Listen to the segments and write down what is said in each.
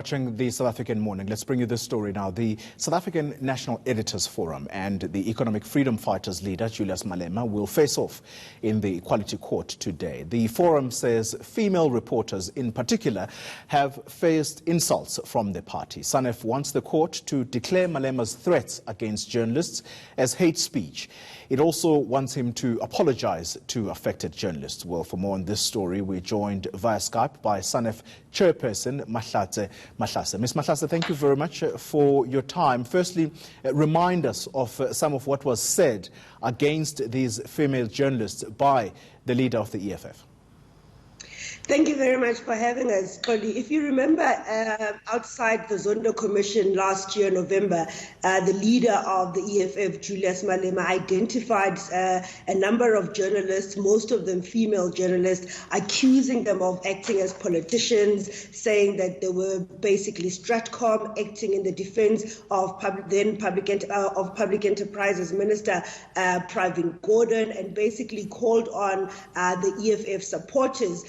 Watching the South African Morning, let's bring you this story now. The South African National Editors Forum and the Economic Freedom Fighters leader, Julius Malema, will face off in the Equality Court today. The forum says female reporters in particular have faced insults from the party. SANEF wants the court to declare Malema's threats against journalists as hate speech. It also wants him to apologize to affected journalists. Well, for more on this story, we're joined via Skype by SANEF chairperson, Mahlatse. Ms. Mahlatse, thank you very much for your time. Firstly, remind us of some of what was said against these female journalists by the leader of the EFF. Thank you very much for having us, Polly. If you remember, outside the Zondo Commission last year, November, the leader of the EFF, Julius Malema, identified a number of journalists, most of them female journalists, accusing them of acting as politicians, saying that they were basically Stratcom, acting in the defense of Public Enterprises Minister Pravin Gordhan, and basically called on the EFF supporters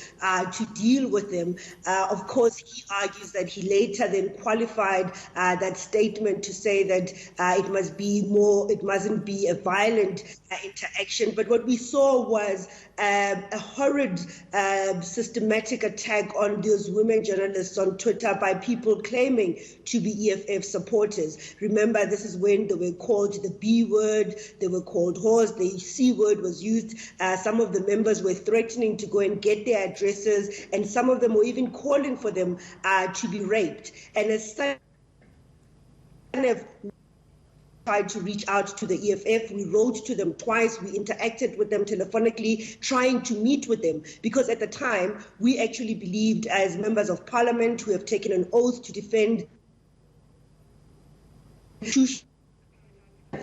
to deal with them. Of course, he argues that he later then qualified that statement to say that it mustn't be a violent interaction. But what we saw was a horrid systematic attack on those women journalists on Twitter by people claiming to be EFF supporters. Remember, this is when they were called the B word, they were called whores, the C word was used. Some of the members were threatening to go and get their addresses, and some of them were even calling for them to be raped. And as SANEF tried to reach out to the EFF, we wrote to them twice, we interacted with them telephonically, trying to meet with them, because at the time we actually believed, as members of parliament who have taken an oath to defend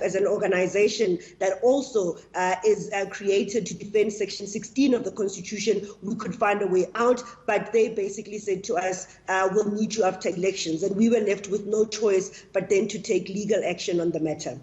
as an organization that also is created to defend Section 16 of the Constitution, we could find a way out, but they basically said to us, we'll meet you after elections, and we were left with no choice but then to take legal action on the matter.